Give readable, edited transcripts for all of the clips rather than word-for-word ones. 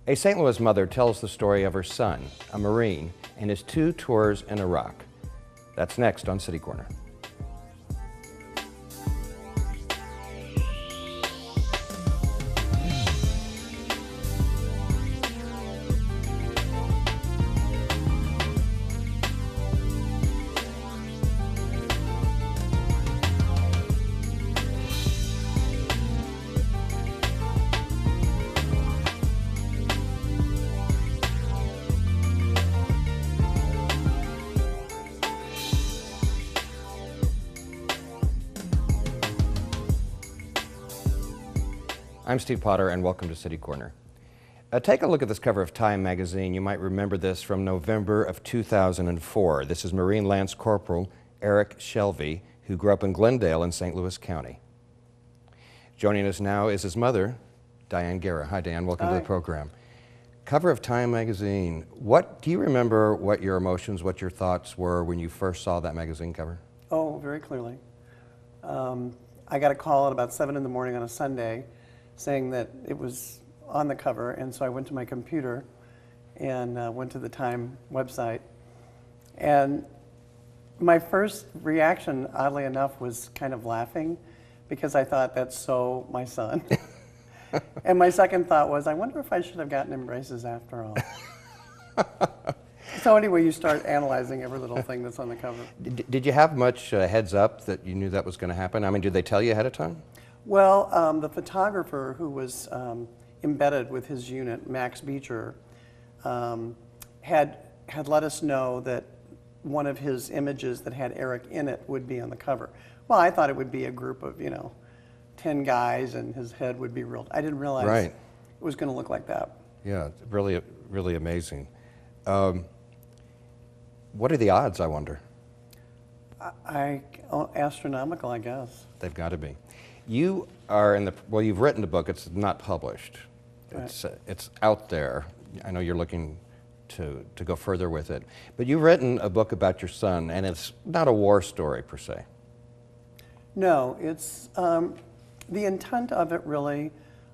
A St. Louis mother tells the story of her son, a Marine, and his 2 tours in Iraq. That's next on City Corner. I'm Steve Potter, and welcome to City Corner. Take a look at this cover of Time magazine. You might remember this from November of 2004. This is Marine Lance Corporal Eric Shelby, who grew up in Glendale in St. Louis County. Joining us now is his mother, Diane Guerra. Hi, Diane. Welcome to the program. Cover of Time magazine. Do you remember what your emotions, what your thoughts were when you first saw that magazine cover? Oh, very clearly. I got a call at about 7 in the morning on a Sunday saying that it was on the cover, and so I went to my computer and went to the Time website. And my first reaction, oddly enough, was kind of laughing because I thought, that's so my son. And my second thought was, I wonder if I should have gotten him braces after all. So anyway, you start analyzing every little thing that's on the cover. Did you have much heads up that you knew that was going to happen? I mean, did they tell you ahead of time? Well, the photographer who was embedded with his unit, Max Beecher, had let us know that one of his images that had Eric in it would be on the cover. Well, I thought it would be a group of, 10 guys and his head would be real. I didn't realize it was going to look like that. Yeah, really, really amazing. What are the odds, I wonder? Astronomical, I guess. They've got to be. You are you've written the book. It's not published. Right. It's out there. I know you're looking to go further with it. But you've written a book about your son, and it's not a war story per se. No, it's the intent of it really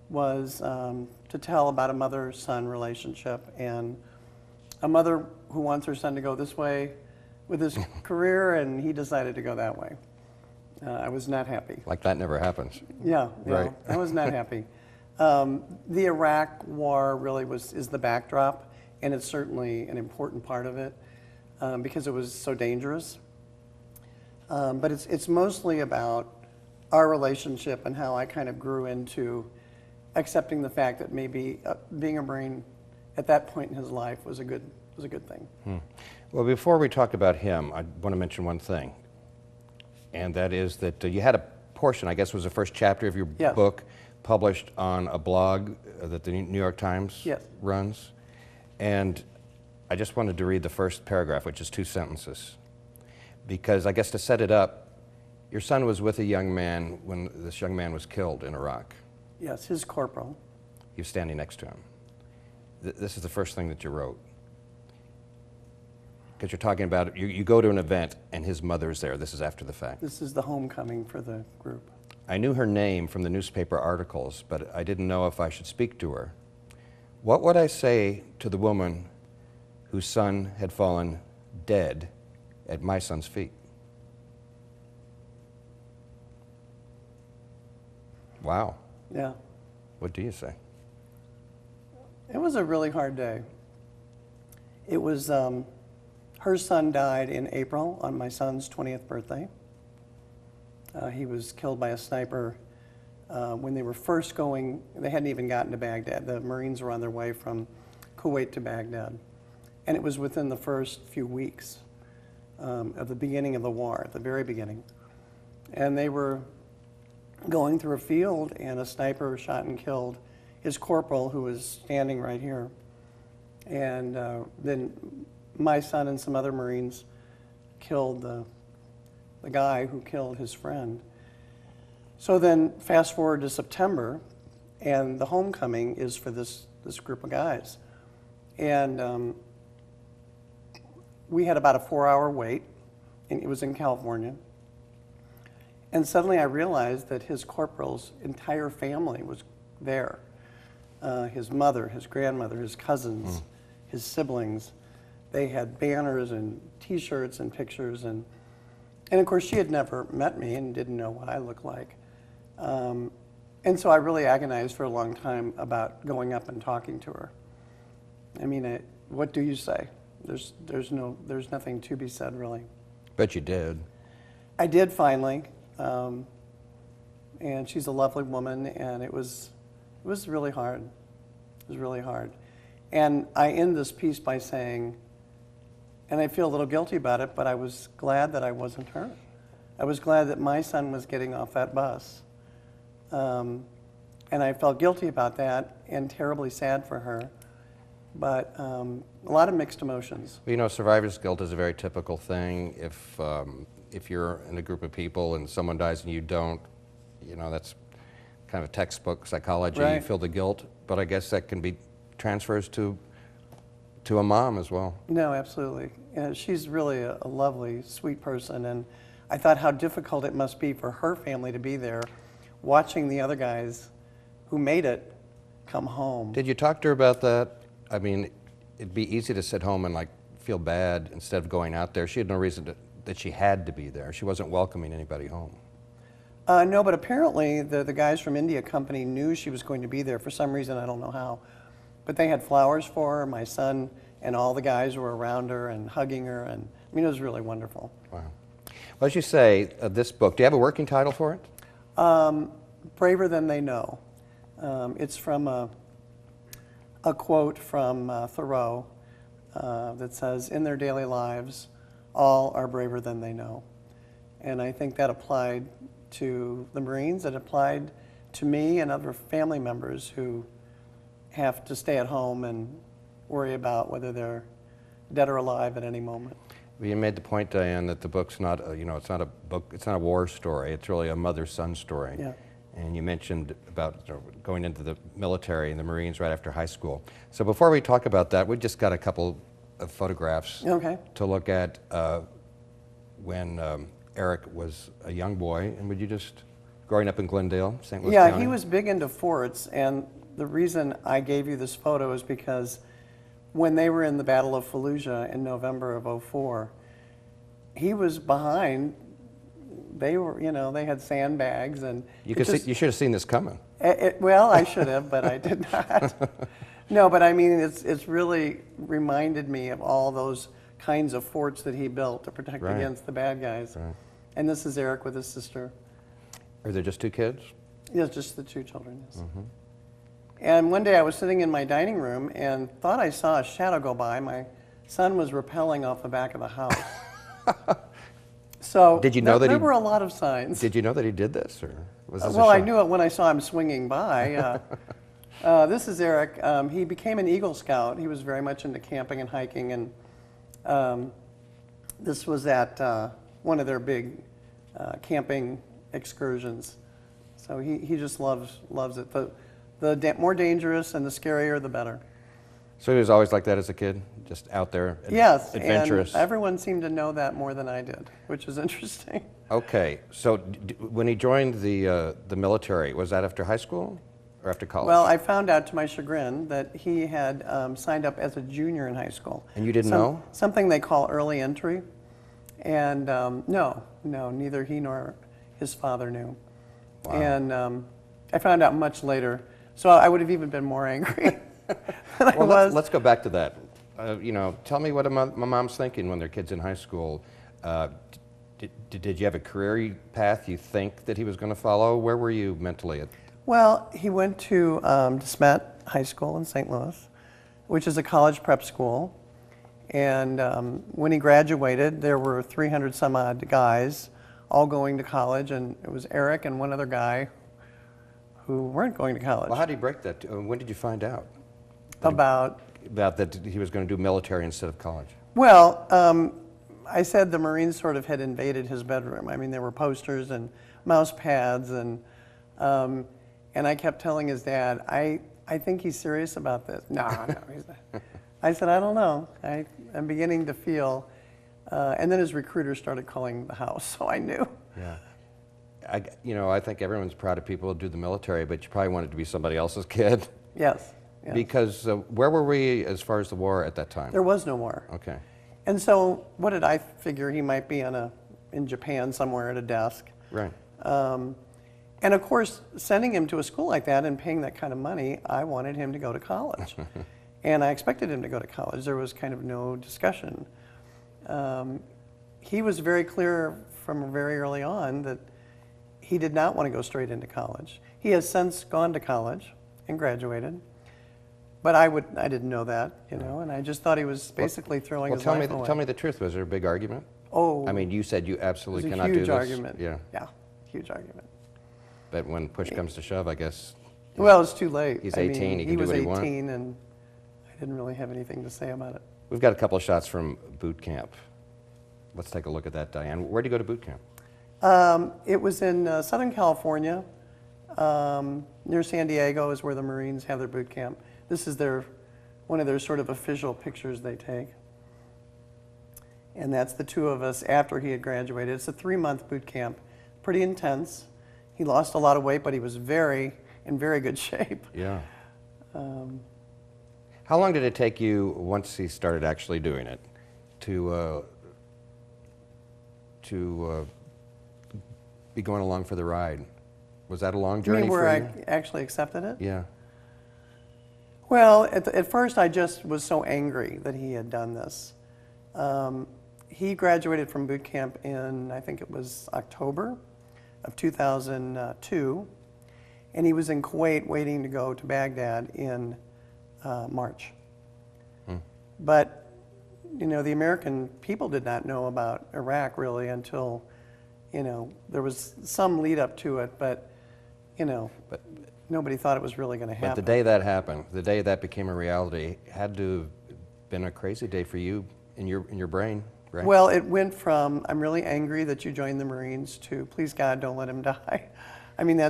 was to tell about a mother-son relationship and a mother who wants her son to go this way with his career, and he decided to go that way. I was not happy. Like that never happens. Yeah, right. I was not happy. The Iraq War really is the backdrop, and it's certainly an important part of it because it was so dangerous. But it's mostly about our relationship and how I kind of grew into accepting the fact that maybe being a Marine at that point in his life was a good thing. Well, before we talk about him, I want to mention one thing. And that is that you had a portion, I guess was the first chapter of your book, published on a blog that the New York Times runs. And I just wanted to read the first paragraph, which is 2 sentences. Because I guess to set it up, your son was with a young man when this young man was killed in Iraq. Yes, his corporal. He was standing next to him. This is the first thing that you wrote. Because you're talking about, you go to an event and his mother's there. This is after the fact. This is the homecoming for the group. I knew her name from the newspaper articles, but I didn't know if I should speak to her. What would I say to the woman whose son had fallen dead at my son's feet? Wow. Yeah. What do you say? It was a really hard day. It was, her son died in April on my son's 20th birthday. He was killed by a sniper when they were first going. They hadn't even gotten to Baghdad. The Marines were on their way from Kuwait to Baghdad. And it was within the first few weeks of the beginning of the war, at the very beginning. And they were going through a field, and a sniper shot and killed his corporal, who was standing right here. And then my son and some other Marines killed the guy who killed his friend. So then fast forward to September, and the homecoming is for this group of guys. And we had about a 4-hour wait, and it was in California. And suddenly I realized that his corporal's entire family was there. his mother, his grandmother, his cousins, his siblings. They had banners and T-shirts and pictures, and of course she had never met me and didn't know what I looked like. And so I really agonized for a long time about going up and talking to her. I mean, what do you say? There's nothing to be said, really. Bet you did. I did finally, and she's a lovely woman, and it was really hard. It was really hard. And I end this piece by saying, and I feel a little guilty about it, but I was glad that I wasn't her. I was glad that my son was getting off that bus. And I felt guilty about that and terribly sad for her, but a lot of mixed emotions. Well, you know, survivor's guilt is a very typical thing. If you're in a group of people and someone dies and you don't, you know, that's kind of textbook psychology. Right. You feel the guilt, but I guess that can be transfers to a mom as well. No, absolutely. She's really a lovely, sweet person, and I thought how difficult it must be for her family to be there watching the other guys who made it come home. Did you talk to her about that? I mean, it'd be easy to sit home and like feel bad instead of going out there. She had no reason that she had to be there. She wasn't welcoming anybody home. No, but apparently the guys from India Company knew she was going to be there for some reason, I don't know how. But they had flowers for her. My son and all the guys were around her and hugging her, and I mean, it was really wonderful. Wow. Well, as you say, this book, do you have a working title for it? Braver Than They Know. It's from a quote from Thoreau that says, "In their daily lives, all are braver than they know." And I think that applied to the Marines. It applied to me and other family members who have to stay at home and worry about whether they're dead or alive at any moment. Well, you made the point, Diane, that the book's not, it's not a book, it's not a war story. It's really a mother-son story. Yeah. And you mentioned about going into the military and the Marines right after high school. So before we talk about that, we just got a couple of photographs Okay. to look at when Eric was a young boy. And would you just, growing up in Glendale, St. Louis Yeah, County? he was big into forts, and the reason I gave you this photo is because when they were in the Battle of Fallujah in November of '04, he was behind. They were, they had sandbags, and You should have seen this coming. well, I should have, but I did not. No, but I mean, it's really reminded me of all those kinds of forts that he built to protect Right. against the bad guys. Right. And this is Eric with his sister. Are there just two kids? Yes, just the two children. Yes. Mm-hmm. And one day I was sitting in my dining room and thought I saw a shadow go by. My son was rappelling off the back of the house. So Did you know that there he- were a lot of signs. Did you know that he did this, or was this a Well, I shock? knew it when I saw him swinging by. This is Eric. He became an Eagle Scout. He was very much into camping and hiking, and this was at one of their big camping excursions. So he just loves it. The more dangerous and the scarier, the better. So he was always like that as a kid, just out there, Yes, adventurous. and everyone seemed to know that more than I did, which is interesting. Okay, so when he joined the military, was that after high school or after college? Well, I found out to my chagrin that he had signed up as a junior in high school. And you didn't know? Something they call early entry. And no, neither he nor his father knew. Wow. And I found out much later, so I would have even been more angry than I Well, was. let's go back to that. Tell me what my mom's thinking when their kid's in high school. Did you have a career path you think that he was going to follow? Where were you mentally? Well, he went to DeSmet High School in St. Louis, which is a college prep school. And when he graduated, there were 300 some odd guys all going to college, and it was Eric and one other guy who weren't going to college. Well, how did he break that? When did you find out? About, That he was going to do military instead of college? well, I said the Marines sort of had invaded his bedroom. I mean, there were posters and mouse pads, and I kept telling his dad, I think he's serious about this. No, he's not. I said, I don't know. I'm beginning to feel, and then his recruiter started calling the house, so I knew. Yeah. I think everyone's proud of people who do the military, but you probably wanted to be somebody else's kid. Yes. Yes. Because where were we as far as the war at that time? There was no war. Okay. And so what did I figure? He might be in Japan somewhere at a desk. Right. And of course, sending him to a school like that and paying that kind of money, I wanted him to go to college. And I expected him to go to college. There was kind of no discussion. He was very clear from very early on that he did not want to go straight into college. He has since gone to college and graduated. But I didn't know that, and I just thought he was basically throwing his life away. Tell me the truth. Was there a big argument? Oh. I mean, you said you absolutely It was cannot do a this. huge argument. Yeah. Yeah, huge argument. But when push comes to shove, I guess. Well, it's too late. He's 18, he can do what he wants. was 18, and I didn't really have anything to say about it. We've got a couple of shots from boot camp. Let's take a look at that, Diane. Where'd you go to boot camp? It was in Southern California. Near San Diego is where the Marines have their boot camp. This is one of their sort of official pictures they take. And that's the two of us after he had graduated. It's a 3-month boot camp, pretty intense. He lost a lot of weight, but he was in very good shape. Yeah. How long did it take you, once he started actually doing it, to be going along for the ride? Was that a long journey You mean for where you? I actually accepted it? Yeah. Well, at first I just was so angry that he had done this. He graduated from boot camp in, I think it was October of 2002, and he was in Kuwait waiting to go to Baghdad in March. But, the American people did not know about Iraq really until, there was some lead up to it, but nobody thought it was really going to happen. But the day that happened, the day that became a reality, had to have been a crazy day for you in your brain, right? Well, it went from, I'm really angry that you joined the Marines, to, please God, don't let him die. I mean,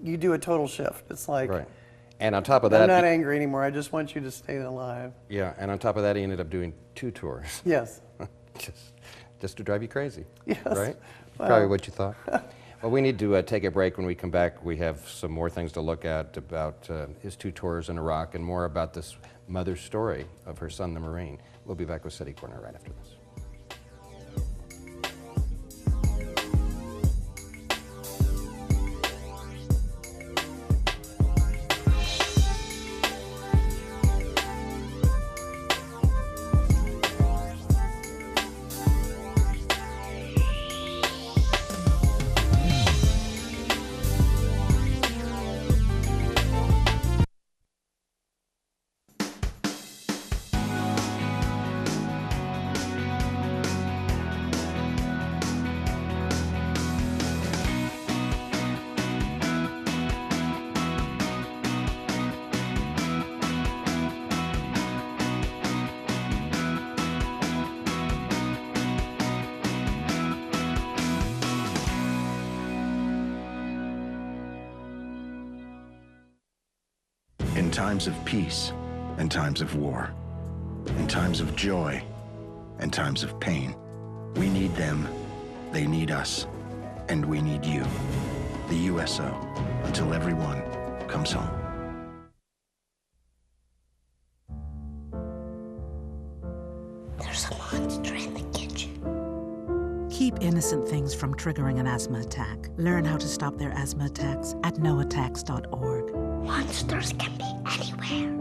you do a total shift. It's like, right. And on top of that, I'm not angry anymore. I just want you to stay alive. Yeah, and on top of that, he ended up doing 2 tours. Yes. just to drive you crazy. Yes. Right? Well. Probably what you thought. Well, we need to take a break. When we come back, we have some more things to look at about his 2 tours in Iraq and more about this mother's story of her son, the Marine. We'll be back with City Corner right after this. In times of peace and times of war, in times of joy and times of pain, we need them, they need us, and we need you, the USO, until everyone comes home. There's a monster in the kitchen. Keep innocent things from triggering an asthma attack. Learn how to stop their asthma attacks at noattacks.org. Monsters can be anywhere.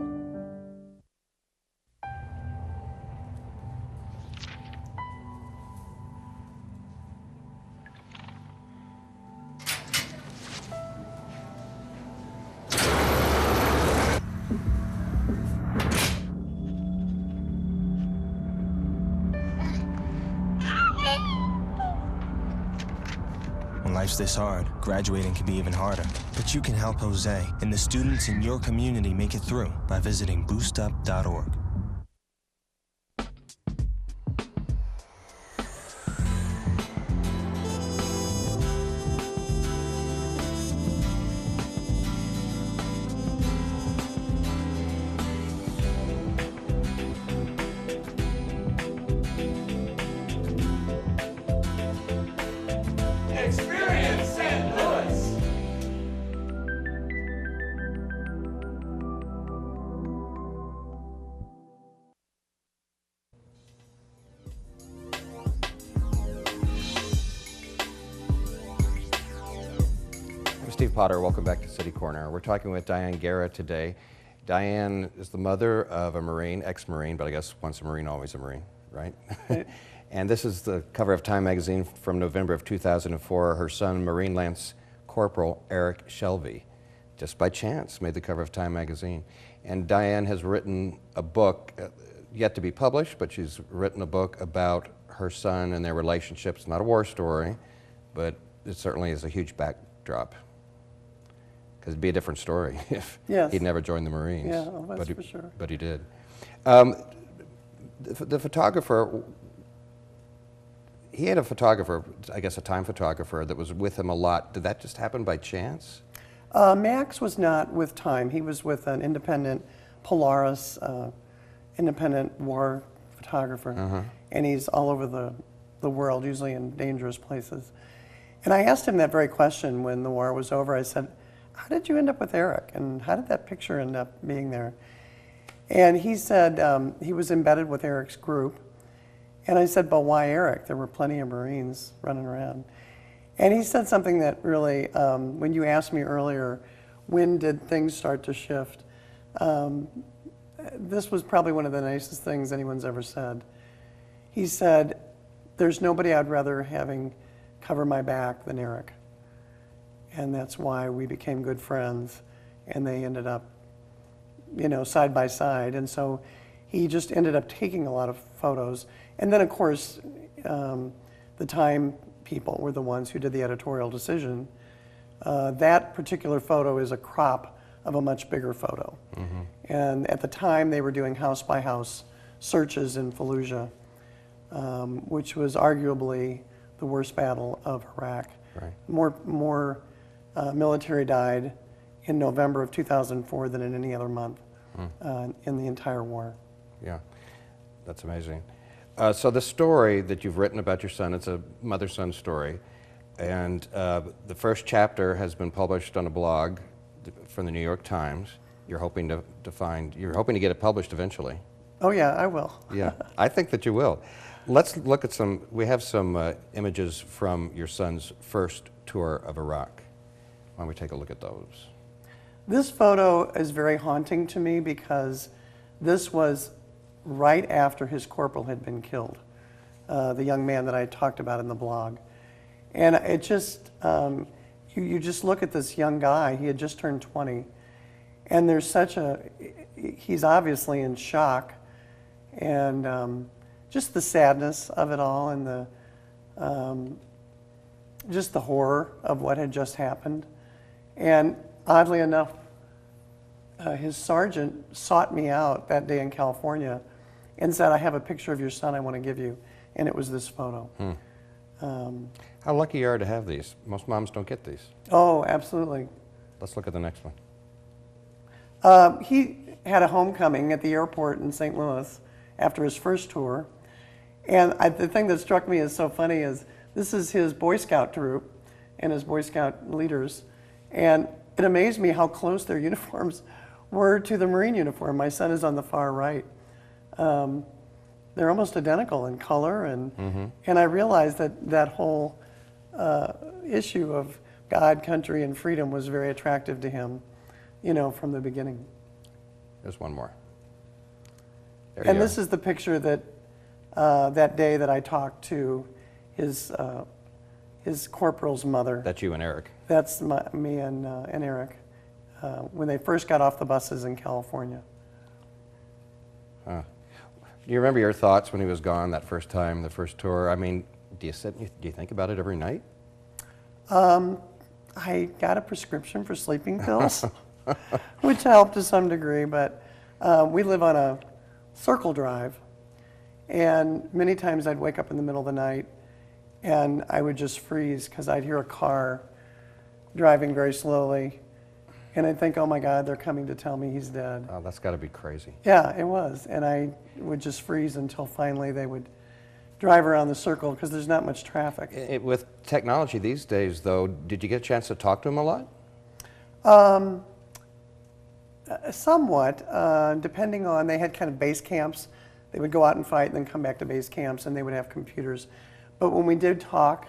When life's this hard, graduating can be even harder. But you can help Jose and the students in your community make it through by visiting boostup.org. Experience St. Louis! Steve Potter. Welcome back to City Corner. We're talking with Diane Guerra today. Diane is the mother of a Marine, ex-Marine, but I guess once a Marine, always a Marine, right? And this is the cover of Time magazine from November of 2004. Her son, Marine Lance Corporal Eric Shelby, just by chance, made the cover of Time magazine. And Diane has written a book, yet to be published, but she's written a book about her son and their relationship. It's not a war story, but it certainly is a huge backdrop. Because it'd be a different story if Yes. he'd never joined the Marines. Yeah, oh, that's but he, for sure. But he did. The photographer, he had a photographer, I guess a time photographer, that was with him a lot. Did that just happen by chance? Max was not with Time. He was with an independent Polaris, independent war photographer. And he's all over the world, usually in dangerous places. And I asked him that very question when the war was over. I said, how did you end up with Eric? And how did that picture end up being there? And he said he was embedded with Eric's group. And I said, but why Eric? There were plenty of Marines running around. And he said something that really, when you asked me earlier, when did things start to shift? This was probably one of the nicest things anyone's ever said. He said, there's nobody I'd rather having cover my back than Eric. And that's why we became good friends. And they ended up, you know, side by side. And so he just ended up taking a lot of photos. And then, of course, the Time people were the ones who did the editorial decision. That particular photo is a crop of a much bigger photo. And at the time, they were doing house-by-house searches in Fallujah, which was arguably the worst battle of Iraq. Right. More military died in November of 2004 than in any other month in the entire war. Yeah, that's amazing. So the story that you've written about your son, it's a mother-son story, and the first chapter has been published on a blog from the New York Times. You're hoping to get it published eventually. Oh yeah, I will. Yeah, I think that you will. Let's look at we have some images from your son's first tour of Iraq. Why don't we take a look at those? This photo is very haunting to me because this was right after his corporal had been killed, the young man that I talked about in the blog. And it just, you just look at this young guy, he had just turned 20, and there's he's obviously in shock, and just the sadness of it all, and just the horror of what had just happened. And oddly enough, his sergeant sought me out that day in California and said, I have a picture of your son I want to give you. And it was this photo. How lucky you are to have these. Most moms don't get these. Oh, absolutely. Let's look at the next one. He had a homecoming at the airport in St. Louis after his first tour. And the thing that struck me as so funny is this is his Boy Scout troop and his Boy Scout leaders. And it amazed me how close their uniforms were to the Marine uniform. My son is on the far right. They're almost identical in color, and I realized that whole issue of God, country, and freedom was very attractive to him, you know, from the beginning. There's one more. And this is the picture that that day that I talked to his corporal's mother. That's you and Eric. That's me and Eric when they first got off the buses in California. Do you remember your thoughts when he was gone that first time, the first tour? I mean, do you think about it every night? I got a prescription for sleeping pills, which helped to some degree, but we live on a circle drive, and many times I'd wake up in the middle of the night and I would just freeze because I'd hear a car driving very slowly, and I'd think, oh my God, they're coming to tell me he's dead. Oh, that's got to be crazy. Yeah, it was, and I would just freeze until finally they would drive around the circle because there's not much traffic. With technology these days, though, did you get a chance to talk to him a lot? Somewhat, depending on, they had kind of base camps. They would go out and fight and then come back to base camps, and they would have computers. But when we did talk,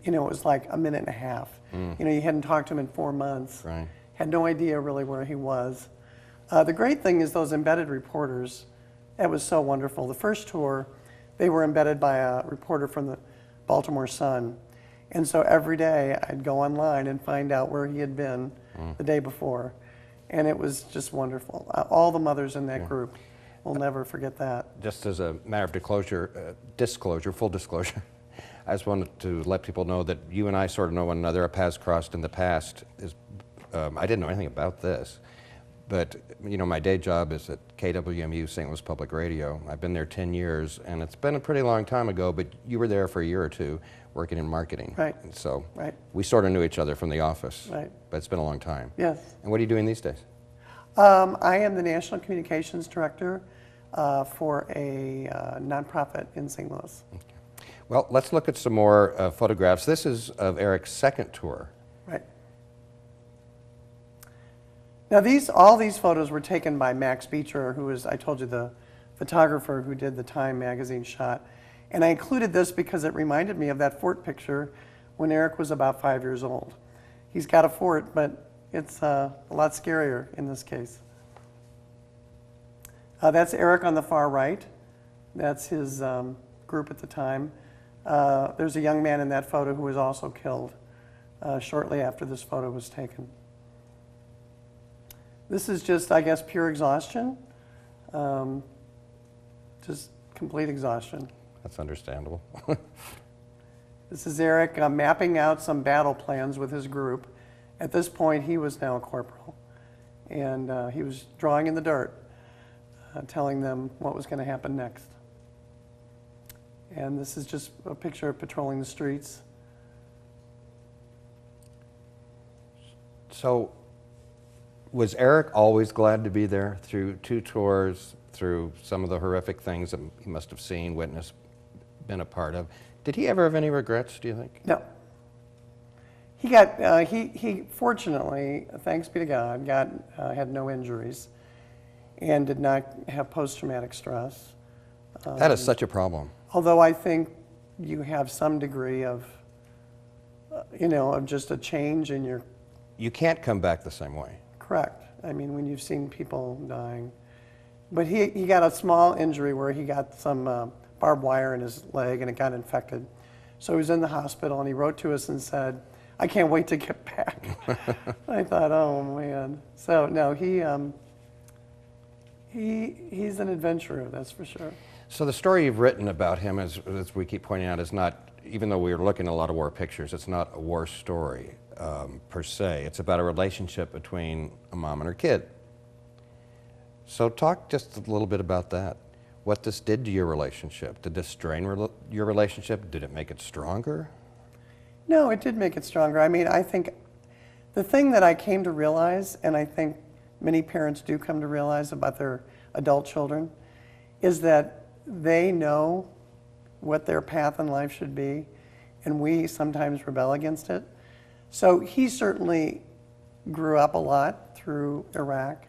you know, it was like a minute and a half. You know, you hadn't talked to him in 4 months. Right. Had no idea really where he was. The great thing is those embedded reporters, that was so wonderful. The first tour, they were embedded by a reporter from the Baltimore Sun. And so every day I'd go online and find out where he had been the day before. And it was just wonderful. All the mothers in that group will never forget that. Just as a matter of disclosure, full disclosure, I just wanted to let people know that you and I sort of know one another. Our paths crossed in the past. I didn't know anything about this, but you know, my day job is at KWMU, St. Louis Public Radio. I've been there 10 years, and it's been a pretty long time ago, but you were there for a year or two working in marketing. Right. And so Right. we sort of knew each other from the office, Right. but it's been a long time. Yes. And what are you doing these days? I am the National Communications Director for a nonprofit in St. Louis. Well, let's look at some more photographs. This is of Eric's second tour. Right. Now all these photos were taken by Max Beecher, who is, I told you, the photographer who did the Time magazine shot. And I included this because it reminded me of that fort picture when Eric was about 5 years old. He's got a fort, but it's a lot scarier in this case. That's Eric on the far right. That's his group at the time. There's a young man in that photo who was also killed shortly after this photo was taken. This is just, I guess, pure exhaustion. Just complete exhaustion. That's understandable. This is Eric mapping out some battle plans with his group. At this point, he was now a corporal. And he was drawing in the dirt, telling them what was going to happen next. And this is just a picture of patrolling the streets. So, was Eric always glad to be there through 2 tours, through some of the horrific things that he must have seen, witnessed, been a part of? Did he ever have any regrets, do you think? No. He got, he fortunately, thanks be to God, had no injuries and did not have post-traumatic stress. That is such a problem. Although I think you have some degree of, you know, of just a change in your. You can't come back the same way. Correct. I mean, when you've seen people dying. But he got a small injury where he got some barbed wire in his leg and it got infected. So he was in the hospital and he wrote to us and said, "I can't wait to get back." I thought, oh man. So no, he's an adventurer, that's for sure. So the story you've written about him, as we keep pointing out, is not, even though we were looking at a lot of war pictures, it's not a war story per se. It's about a relationship between a mom and her kid. So talk just a little bit about that. What this did to your relationship. Did this strain your relationship? Did it make it stronger? No, it did make it stronger. I mean, I think the thing that I came to realize, and I think many parents do come to realize about their adult children, is that they know what their path in life should be, and we sometimes rebel against it. So he certainly grew up a lot through Iraq,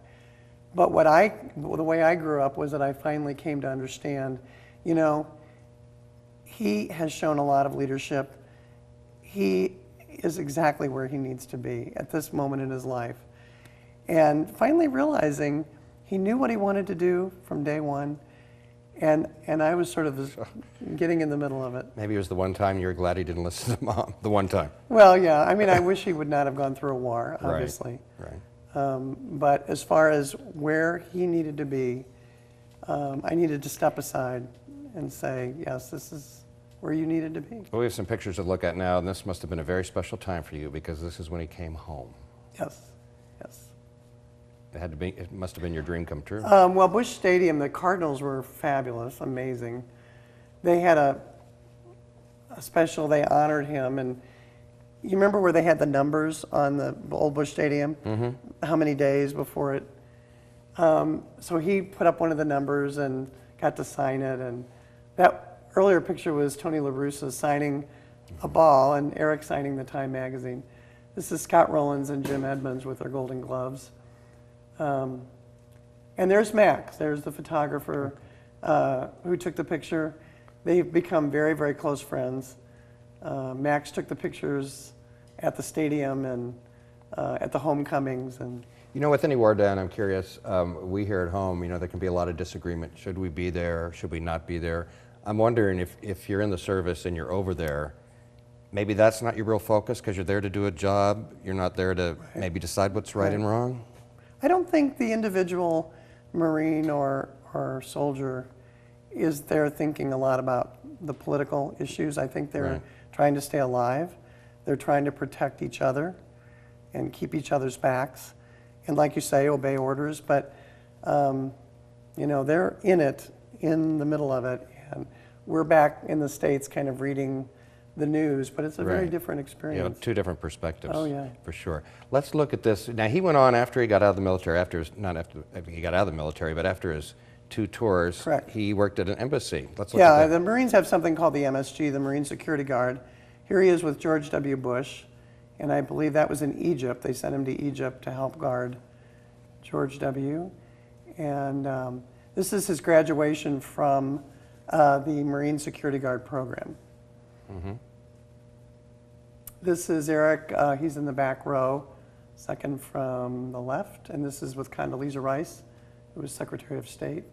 but the way I grew up was that I finally came to understand, you know, he has shown a lot of leadership. He is exactly where he needs to be at this moment in his life. And finally realizing he knew what he wanted to do from day one, and I was sort of getting in the middle of it. Maybe it was the one time you were glad he didn't listen to Mom, the one time. Well, yeah, I mean, I wish he would not have gone through a war, obviously. Right. But as far as where he needed to be, I needed to step aside and say, yes, this is where you needed to be. Well, we have some pictures to look at now, and this must have been a very special time for you because this is when he came home. Yes, yes. It must have been your dream come true. Well, Busch Stadium, the Cardinals were fabulous, amazing. They had a special, they honored him, and you remember where they had the numbers on the old Busch Stadium? Mm-hmm. How many days before it? So he put up one of the numbers and got to sign it, and that earlier picture was Tony La Russa signing a ball and Eric signing the Time magazine. This is Scott Rowlands and Jim Edmonds with their Golden Gloves. And there's Max, there's the photographer who took the picture. They've become very, very close friends. Max took the pictures at the stadium and at the homecomings. And You know, with any war, Dan, I'm curious, we here at home, you know, there can be a lot of disagreement. Should we be there? Should we not be there? I'm wondering if you're in the service and you're over there, maybe that's not your real focus because you're there to do a job. You're not there to maybe decide what's right and wrong. I don't think the individual Marine or soldier is there thinking a lot about the political issues. I think they're Right. trying to stay alive. They're trying to protect each other and keep each other's backs. And like you say, obey orders. But, you know, they're in it, in the middle of it. And we're back in the States kind of reading the news, but it's a very Right. different You know, experience. two different perspectives. Oh, yeah. For sure. Let's look at this. Now, he went on after he got out of the military, not after he got out of the military, but after his 2 tours, Correct. he worked at an embassy. Let's look Yeah, at the that. Marines have something called the MSG, the Marine Security Guard. Here he is with George W. Bush, and I believe that was in Egypt. They sent him to Egypt to help guard George W. And this is his graduation from the Marine Security Guard program. This is Eric, he's in the back row, second from the left, and this is with Condoleezza Rice, who was Secretary of State.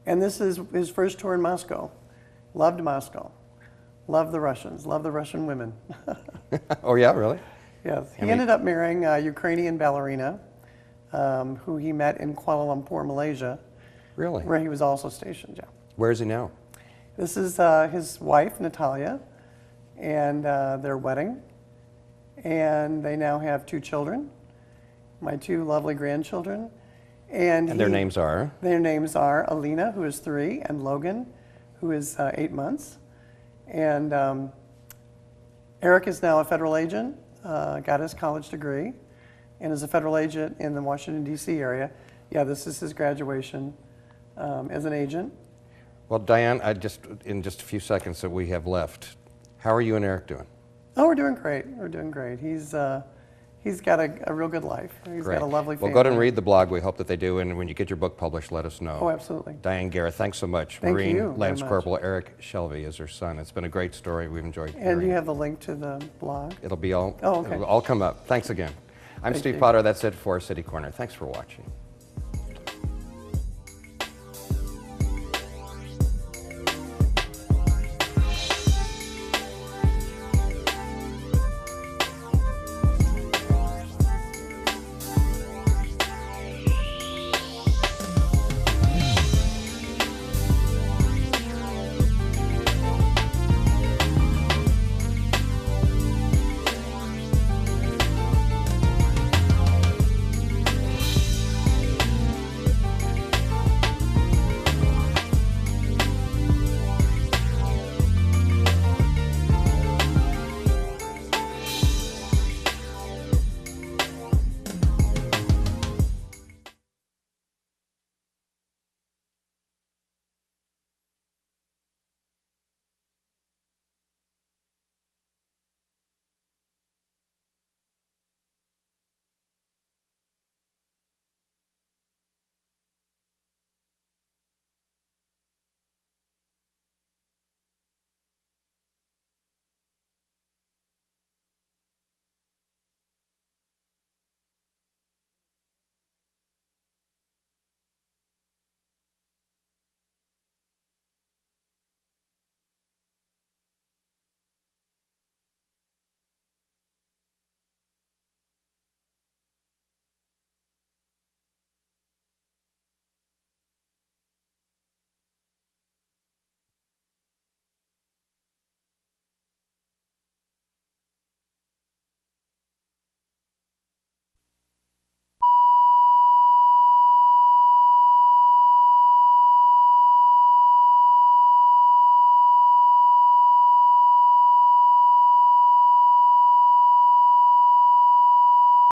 And this is his first tour in Moscow. Loved Moscow. Loved the Russians. Loved the Russian women. Oh, yeah, really? Yes. He ended up marrying a Ukrainian ballerina who he met in Kuala Lumpur, Malaysia, Really? where he was also stationed. Yeah. Where is he now? This is his wife, Natalia, and their wedding. And they now have 2 children, my 2 lovely grandchildren. And And their names are? Their names are Alina, who is 3, and Logan, who is 8 months. And Eric is now a federal agent, got his college degree, and is a federal agent in the Washington, D.C. area. Yeah, this is his graduation as an agent. Well, Diane, in just a few seconds that we have left, how are you and Eric doing? Oh, we're doing great. We're doing great. He's got a real good life. He's Great. got a lovely family. Well, go ahead and read the blog. We hope that they do. And when you get your book published, let us know. Oh, absolutely. Diane Garrett, thanks so much. Thank Marine you very Lance much. Corporal Eric Shelby is her son. It's been a great story. We've enjoyed And hearing you it. have the link to the blog. It'll be all, Oh, okay. it'll all come up. Thanks again. I'm Thank Steve you. Potter. That's it for City Corner. Thanks for watching.